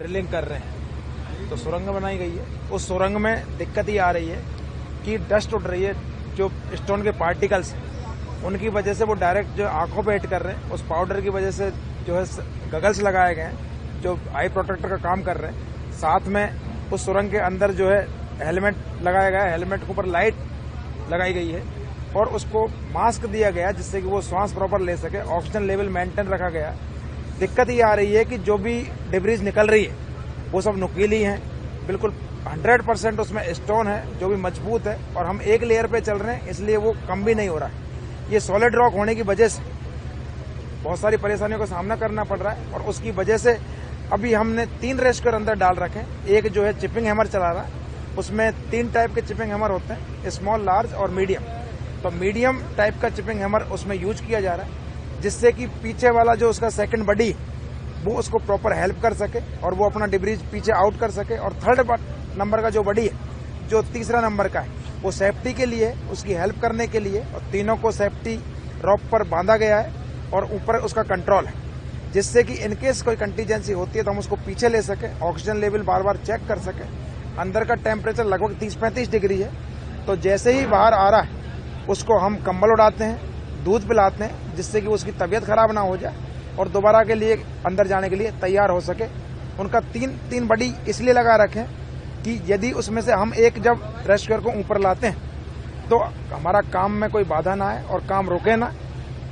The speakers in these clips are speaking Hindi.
ड्रिलिंग कर रहे हैं तो सुरंग बनाई गई है। उस सुरंग में दिक्कत ये आ रही है कि डस्ट उड़ रही है, जो स्टोन के पार्टिकल्स उनकी वजह से वो डायरेक्ट जो आंखों पे हिट कर रहे हैं। उस पाउडर की वजह से जो है गगल्स लगाए गए हैं जो आई प्रोटेक्टर का काम कर रहे हैं। साथ में उस सुरंग के अंदर जो है हेलमेट लगाया गया है, हेलमेट के ऊपर लाइट लगाई गई है और उसको मास्क दिया गया जिससे कि वो सांस प्रॉपर ले सके, ऑक्सीजन लेवल मेंटेन रखा गया। दिक्कत ये आ रही है कि जो भी डिब्रीज निकल रही है वो सब नुकीली है, बिल्कुल 100% उसमें स्टोन है जो भी मजबूत है और हम एक लेयर पे चल रहे हैं इसलिए वो कम भी नहीं हो रहा है। ये सॉलिड रॉक होने की वजह से बहुत सारी परेशानियों का सामना करना पड़ रहा है और उसकी वजह से अभी हमने 3 रेस्क्यूअर अंदर डाल रखे हैं। एक जो है चिपिंग हैमर चला रहा है, उसमें 3 टाइप के चिपिंग हैमर होते हैं, स्मॉल, लार्ज और मीडियम। तो मीडियम टाइप का चिपिंग हैमर उसमें यूज किया जा रहा है जिससे कि पीछे वाला जो उसका सेकंड बडी वो उसको प्रॉपर हेल्प कर सके और वो अपना डिब्रीज पीछे आउट कर सके। और थर्ड नंबर का जो बडी है, जो तीसरा नंबर का है, वो सेफ्टी के लिए, उसकी हेल्प करने के लिए, और तीनों को सेफ्टी रॉप पर बांधा गया है और ऊपर उसका कंट्रोल है जिससे कि इनकेस कोई कंटीजेंसी होती है तो हम उसको पीछे ले सके, ऑक्सीजन लेवल बार बार चेक कर सके। अंदर का टेम्परेचर लगभग 30-35 डिग्री है, तो जैसे ही बाहर आ रहा है उसको हम कंबल उड़ाते हैं, दूध पिलाते हैं जिससे कि उसकी तबीयत खराब ना हो जाए और दोबारा के लिए अंदर जाने के लिए तैयार हो सके। उनका 3 बडी इसलिए लगा रखें कि यदि उसमें से हम एक जब रेस्क्यूअर को ऊपर लाते हैं तो हमारा काम में कोई बाधा ना आए और काम रुके ना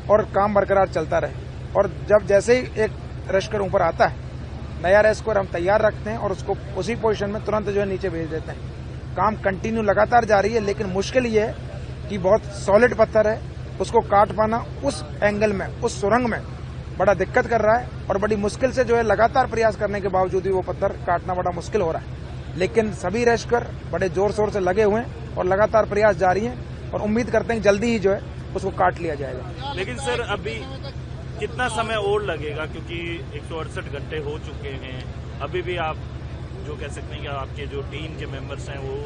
और काम बरकरार चलता रहे। और जब जैसे ही एक रेस्क्यूअर ऊपर आता है, नया रेस्क्यूअर हम तैयार रखते हैं और उसको उसी पोजीशन में तुरंत जो है नीचे भेज देते हैं। काम कंटिन्यू लगातार जारी है, लेकिन मुश्किल ये है कि बहुत सॉलिड पत्थर है, उसको काट पाना उस एंगल में, उस सुरंग में बड़ा दिक्कत कर रहा है और बड़ी मुश्किल से जो है लगातार प्रयास करने के बावजूद भी वो पत्थर काटना बड़ा मुश्किल हो रहा है। लेकिन सभी रेस्क्यूअर बड़े जोर शोर से लगे हुए हैं और लगातार प्रयास जारी है और उम्मीद करते हैं जल्दी ही जो है उसको काट लिया जाएगा। लेकिन सर अभी कितना समय और लगेगा, क्योंकि 168 घंटे हो चुके हैं, अभी भी आप जो कह सकते हैं कि आपके जो टीम के मेंबर्स हैं वो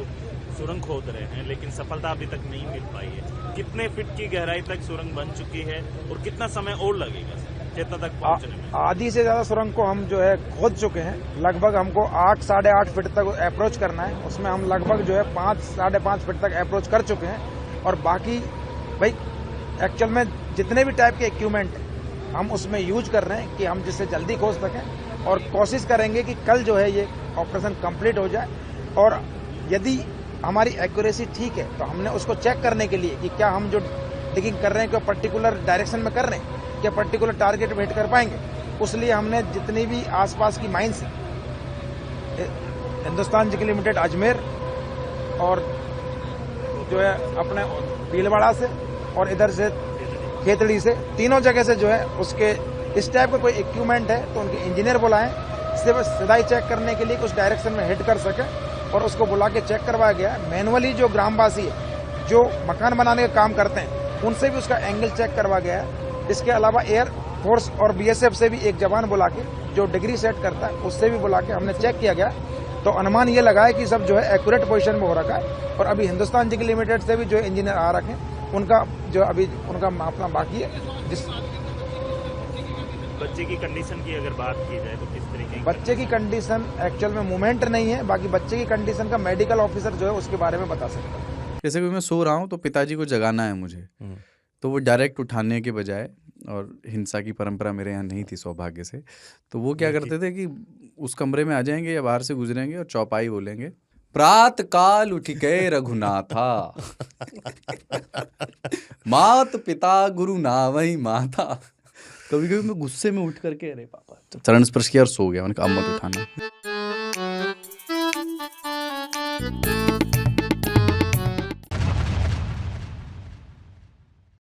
सुरंग खोद रहे हैं लेकिन सफलता अभी तक नहीं मिल पाई है। कितने फीट की गहराई तक सुरंग बन चुकी है और कितना समय और लगेगा चेतना तक पहुंचने में? आधी से ज्यादा सुरंग को हम जो है खोद चुके हैं। लगभग हमको 8-8.5 फीट तक अप्रोच करना है, उसमें हम लगभग जो है 5-5.5 फीट तक अप्रोच कर चुके हैं। और बाकी भाई एक्चुअल में जितने भी टाइप के इक्विपमेंट हम उसमें यूज कर रहे हैं कि हम जिससे जल्दी खोज सकें और कोशिश करेंगे कि कल जो है ये ऑपरेशन कंप्लीट हो जाए। और यदि हमारी एक्यूरेसी ठीक है तो हमने उसको चेक करने के लिए कि क्या हम जो डिगिंग कर रहे हैं क्या पर्टिकुलर डायरेक्शन में कर रहे हैं, क्या पर्टिकुलर टारगेट पे हिट कर पाएंगे, उसलिए हमने जितनी भी आसपास की mines Hindustan zinc limited Ajmer और जो है अपने भीलवाड़ा से और इधर से खेतड़ी से, तीनों जगह से जो है उसके इस टाइप का कोई इक्विपमेंट है तो उनके इंजीनियर बुलाएं, सिर्फ सदाई चेक करने के लिए उस डायरेक्शन में हिट कर सके और उसको बुला के चेक करवाया गया। मैनुअली जो ग्रामवासी है जो मकान बनाने का काम करते हैं उनसे भी उसका एंगल चेक करवा गया है। इसके अलावा एयर फोर्स और बीएसएफ से भी एक जवान बुला के जो डिग्री सेट करता है उससे भी बुला के हमने चेक किया गया। तो अनुमान ये लगा है कि सब जो है एक्यूरेट पोजीशन में हो रखा है। और अभी हिंदुस्तान जिंक लिमिटेड से भी जो इंजीनियर आ रखे हैं उनका जो अभी उनका मापना बाकी है। जिस बच्चे की कंडीशन की अगर बात की जाए तो किस तरीके की? बच्चे की कंडीशन एक्चुअल में मूवमेंट नहीं है, बाकी बच्चे की कंडीशन का मेडिकल ऑफिसर जो है उसके बारे में बता सकता है। जैसे कि मैं सो रहा हूँ तो पिताजी को जगाना है मुझे, तो वो डायरेक्ट उठाने के बजाय, और हिंसा की परंपरा मेरे यहाँ नहीं थी सौभाग्य से, तो वो क्या करते थे कि उस कमरे में आ जाएंगे या बाहर से गुजरेंगे और चौपाई बोलेंगे, प्रात काल उठ गए रघुनाथा मात पिता गुरु नावई माता। कभी कभी मैं गुस्से में उठ करके अरे पापा चरण स्पर्श किया और सो गया। मैंने कहा अब मत उठाना।